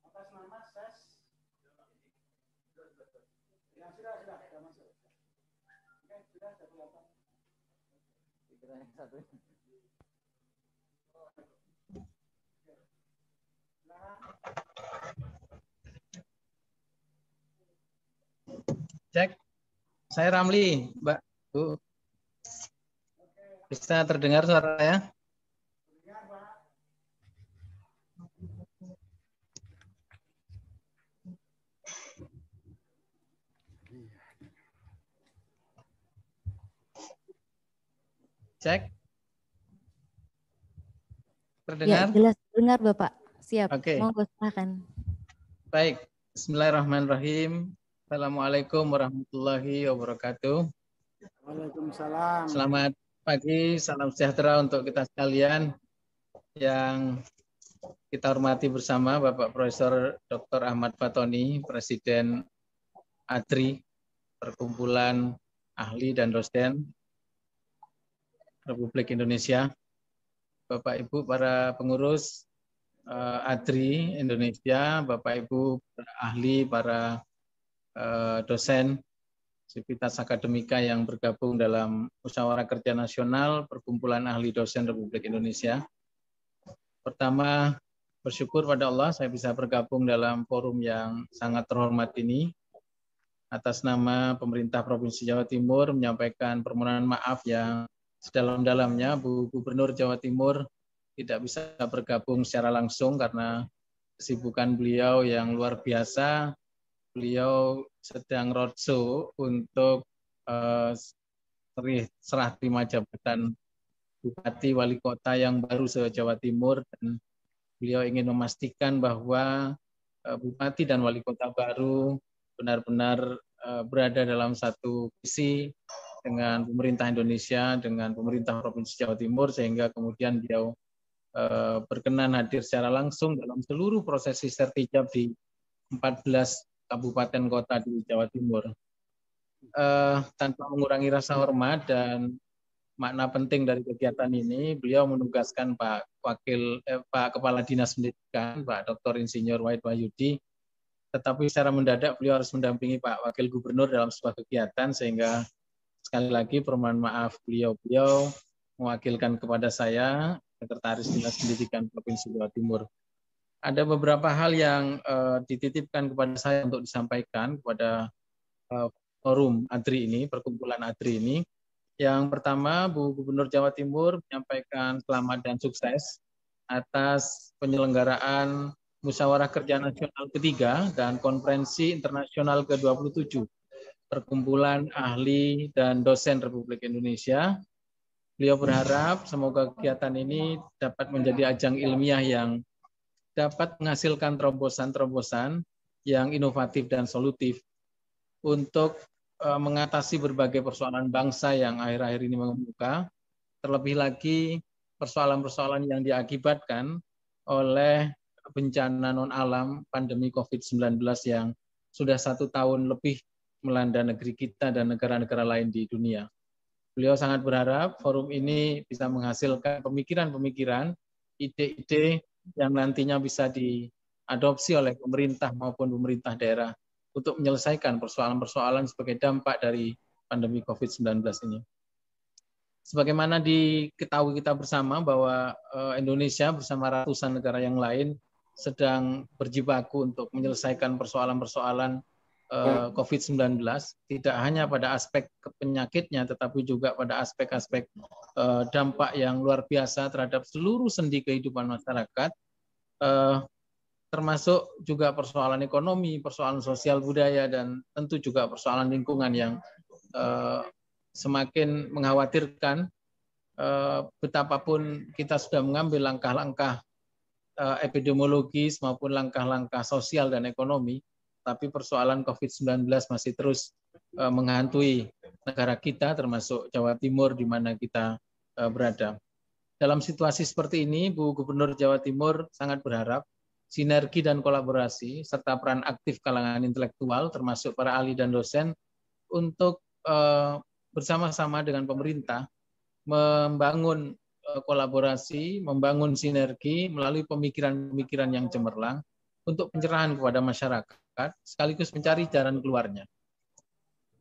Atas nama SES. Ya, sudah masuk. Oke, sudah kelihatan. Kira yang satu. Cek, saya Ramli, Mbak. Bu. Bisa terdengar suara saya? Cek. Terdengar? Ya, jelas dengar Bapak. Siap. Oke. Monggo silakan. Baik. Bismillahirrahmanirrahim. Assalamualaikum warahmatullahi wabarakatuh. Waalaikumsalam. Selamat pagi, salam sejahtera untuk kita sekalian yang kita hormati bersama Bapak Profesor Dr. Ahmad Fatoni, Presiden ADRI, Perkumpulan Ahli dan Dosen Republik Indonesia, Bapak Ibu para pengurus ADRI Indonesia, Bapak Ibu para ahli, para dosen, sivitas akademika yang bergabung dalam Musyawarah Kerja Nasional Perkumpulan Ahli Dosen Republik Indonesia. Pertama, bersyukur pada Allah saya bisa bergabung dalam forum yang sangat terhormat ini. Atas nama pemerintah Provinsi Jawa Timur menyampaikan permohonan maaf yang sedalam-dalamnya Bu Gubernur Jawa Timur tidak bisa bergabung secara langsung karena kesibukan beliau yang luar biasa. Beliau sedang roadshow untuk serah terima jabatan Bupati Wali Kota yang baru se-Jawa Timur, dan beliau ingin memastikan bahwa Bupati dan Wali Kota baru benar-benar berada dalam satu visi dengan pemerintah Indonesia, dengan pemerintah Provinsi Jawa Timur, sehingga kemudian beliau berkenan hadir secara langsung dalam seluruh prosesi sertijab di 14 kabupaten kota di Jawa Timur. Tanpa mengurangi rasa hormat dan makna penting dari kegiatan ini, beliau menugaskan Pak Kepala Dinas Pendidikan, Pak Dr. Insinyur Wahid Wahyudi, tetapi secara mendadak beliau harus mendampingi Pak Wakil Gubernur dalam sebuah kegiatan, sehingga sekali lagi permohonan maaf beliau mewakilkan kepada saya, Sekretaris Dinas Pendidikan Provinsi Jawa Timur. Ada beberapa hal yang dititipkan kepada saya untuk disampaikan kepada forum ADRI ini, perkumpulan ADRI ini. Yang pertama, Bu Gubernur Jawa Timur menyampaikan selamat dan sukses atas penyelenggaraan Musyawarah Kerja Nasional ketiga dan Konferensi Internasional ke-27 Perkumpulan Ahli dan Dosen Republik Indonesia. Beliau berharap semoga kegiatan ini dapat menjadi ajang ilmiah yang dapat menghasilkan terobosan-terobosan yang inovatif dan solutif untuk mengatasi berbagai persoalan bangsa yang akhir-akhir ini mengemuka, terlebih lagi persoalan-persoalan yang diakibatkan oleh bencana non-alam pandemi COVID-19 yang sudah 1 tahun lebih melanda negeri kita dan negara-negara lain di dunia. Beliau sangat berharap forum ini bisa menghasilkan pemikiran-pemikiran, ide-ide yang nantinya bisa diadopsi oleh pemerintah maupun pemerintah daerah untuk menyelesaikan persoalan-persoalan sebagai dampak dari pandemi COVID-19 ini. Sebagaimana diketahui kita bersama bahwa Indonesia bersama ratusan negara yang lain sedang berjibaku untuk menyelesaikan persoalan-persoalan COVID-19, tidak hanya pada aspek penyakitnya, tetapi juga pada aspek-aspek dampak yang luar biasa terhadap seluruh sendi kehidupan masyarakat, termasuk juga persoalan ekonomi, persoalan sosial budaya, dan tentu juga persoalan lingkungan yang semakin mengkhawatirkan. Betapapun kita sudah mengambil langkah-langkah epidemiologis maupun langkah-langkah sosial dan ekonomi, tapi persoalan COVID-19 masih terus menghantui negara kita, termasuk Jawa Timur di mana kita berada. Dalam situasi seperti ini, Bu Gubernur Jawa Timur sangat berharap sinergi dan kolaborasi, serta peran aktif kalangan intelektual, termasuk para ahli dan dosen, untuk bersama-sama dengan pemerintah membangun kolaborasi, membangun sinergi melalui pemikiran-pemikiran yang cemerlang untuk pencerahan kepada masyarakat, sekaligus mencari jalan keluarnya.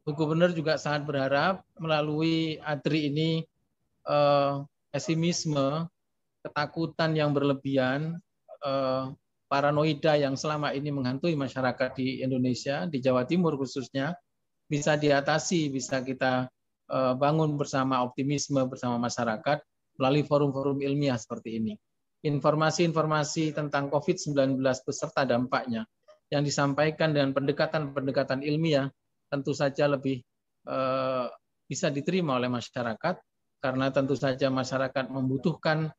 Bu Gubernur juga sangat berharap melalui ADRI ini pesimisme, ketakutan yang berlebihan, paranoida yang selama ini menghantui masyarakat di Indonesia, di Jawa Timur khususnya, bisa diatasi, bisa kita bangun bersama, optimisme bersama masyarakat melalui forum-forum ilmiah seperti ini. Informasi-informasi tentang COVID-19 beserta dampaknya yang disampaikan dengan pendekatan-pendekatan ilmiah tentu saja lebih bisa diterima oleh masyarakat, karena tentu saja masyarakat membutuhkan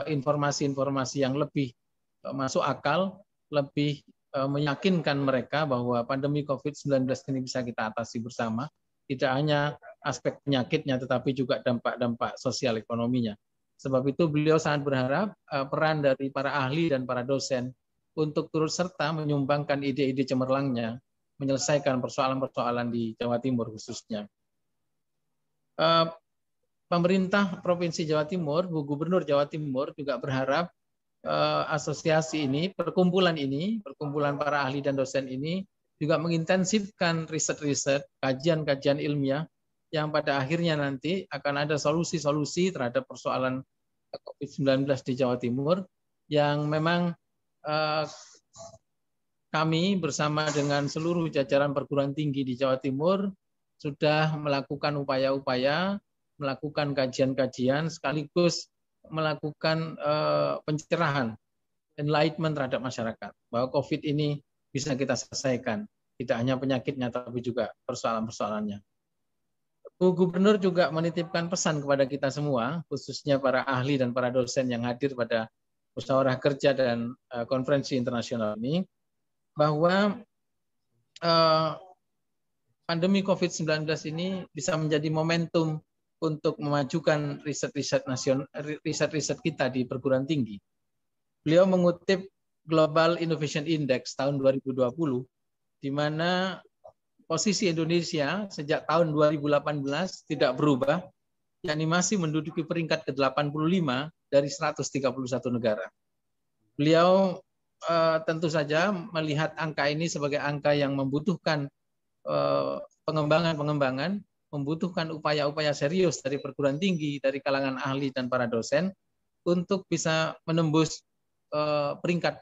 informasi-informasi yang lebih masuk akal, lebih meyakinkan mereka bahwa pandemi COVID-19 ini bisa kita atasi bersama, tidak hanya aspek penyakitnya, tetapi juga dampak-dampak sosial ekonominya. Sebab itu beliau sangat berharap peran dari para ahli dan para dosen untuk turut serta menyumbangkan ide-ide cemerlangnya, menyelesaikan persoalan-persoalan di Jawa Timur khususnya. Pemerintah Provinsi Jawa Timur, Bu Gubernur Jawa Timur juga berharap asosiasi ini, perkumpulan para ahli dan dosen ini juga mengintensifkan riset-riset, kajian-kajian ilmiah yang pada akhirnya nanti akan ada solusi-solusi terhadap persoalan COVID-19 di Jawa Timur yang memang kami bersama dengan seluruh jajaran perguruan tinggi di Jawa Timur sudah melakukan upaya-upaya, melakukan kajian-kajian sekaligus melakukan pencerahan, enlightenment terhadap masyarakat bahwa COVID ini bisa kita selesaikan, tidak hanya penyakitnya tapi juga persoalan-persoalannya. Bu Gubernur juga menitipkan pesan kepada kita semua, khususnya para ahli dan para dosen yang hadir pada musyawarah kerja dan konferensi internasional ini, bahwa pandemi COVID-19 ini bisa menjadi momentum untuk memajukan riset-riset nasional, riset-riset kita di perguruan tinggi. Beliau mengutip Global Innovation Index tahun 2020, di mana posisi Indonesia sejak tahun 2018 tidak berubah, yakni masih menduduki peringkat ke-85 dari 131 negara. Beliau tentu saja melihat angka ini sebagai angka yang membutuhkan pengembangan-pengembangan, membutuhkan upaya-upaya serius dari perguruan tinggi, dari kalangan ahli dan para dosen untuk bisa menembus peringkat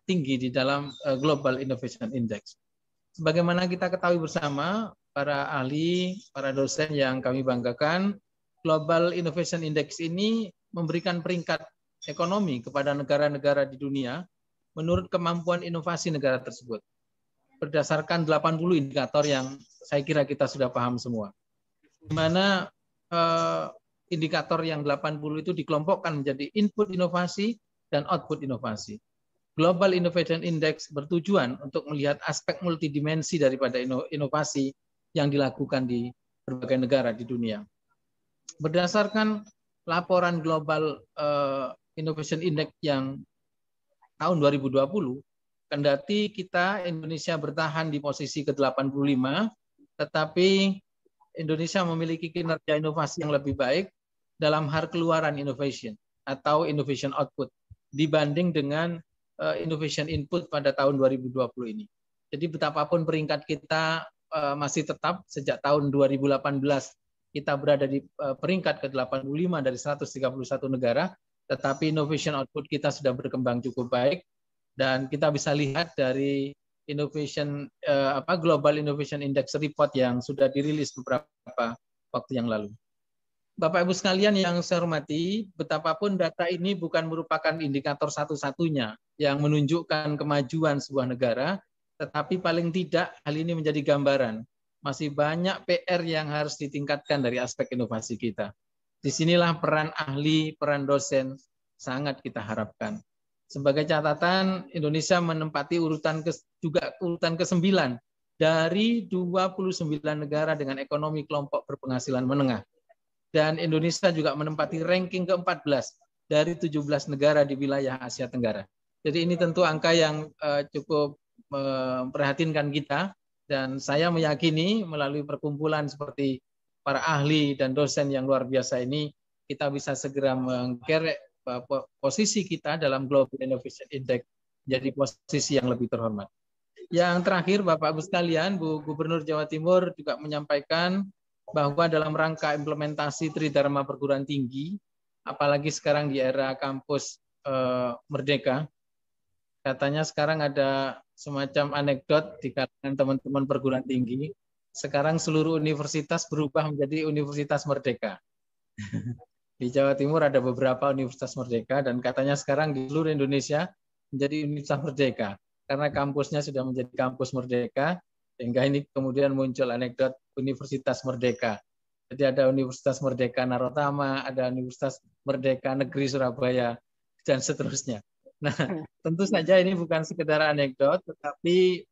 tinggi di dalam Global Innovation Index. Sebagaimana kita ketahui bersama, para ahli, para dosen yang kami banggakan, Global Innovation Index ini memberikan peringkat ekonomi kepada negara-negara di dunia menurut kemampuan inovasi negara tersebut. Berdasarkan 80 indikator yang saya kira kita sudah paham semua. Di mana indikator yang 80 itu dikelompokkan menjadi input inovasi dan output inovasi. Global Innovation Index bertujuan untuk melihat aspek multidimensi daripada inovasi yang dilakukan di berbagai negara di dunia. Berdasarkan laporan Global Innovation Index yang tahun 2020, kendati kita Indonesia bertahan di posisi ke-85, tetapi Indonesia memiliki kinerja inovasi yang lebih baik dalam hal keluaran innovation atau innovation output dibanding dengan innovation input pada tahun 2020 ini. Jadi betapapun peringkat kita masih tetap sejak tahun 2018 kita berada di peringkat ke-85 dari 131 negara, tetapi innovation output kita sudah berkembang cukup baik dan kita bisa lihat dari innovation Global Innovation Index report yang sudah dirilis beberapa waktu yang lalu. Bapak Ibu sekalian yang saya hormati, betapapun data ini bukan merupakan indikator satu-satunya yang menunjukkan kemajuan sebuah negara, tetapi paling tidak hal ini menjadi gambaran. Masih banyak PR yang harus ditingkatkan dari aspek inovasi kita. Disinilah peran ahli, peran dosen sangat kita harapkan. Sebagai catatan, Indonesia menempati urutan ke-9 dari 29 negara dengan ekonomi kelompok berpenghasilan menengah. Dan Indonesia juga menempati ranking ke-14 dari 17 negara di wilayah Asia Tenggara. Jadi ini tentu angka yang cukup memprihatinkan kita, dan saya meyakini melalui perkumpulan seperti para ahli dan dosen yang luar biasa ini, kita bisa segera mengkerek posisi kita dalam Global Innovation Index menjadi posisi yang lebih terhormat. Yang terakhir, Bapak Ibu sekalian, Bu Gubernur Jawa Timur juga menyampaikan bahwa dalam rangka implementasi Tridharma perguruan tinggi, apalagi sekarang di era kampus merdeka, katanya sekarang ada semacam anekdot di kalangan teman-teman perguruan tinggi, sekarang seluruh universitas berubah menjadi universitas merdeka. Di Jawa Timur ada beberapa universitas merdeka, dan katanya sekarang di seluruh Indonesia menjadi universitas merdeka, karena kampusnya sudah menjadi kampus merdeka, sehingga ini kemudian muncul anekdot Universitas Merdeka. Jadi ada Universitas Merdeka Narotama, ada Universitas Merdeka Negeri Surabaya, dan seterusnya. Nah, tentu saja ini bukan sekedar anekdot, tetapi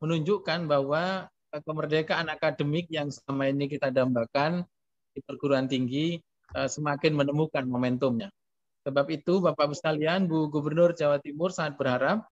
menunjukkan bahwa kemerdekaan akademik yang selama ini kita dambakan di perguruan tinggi semakin menemukan momentumnya. Sebab itu, Bapak Ibu sekalian, Bu Gubernur Jawa Timur sangat berharap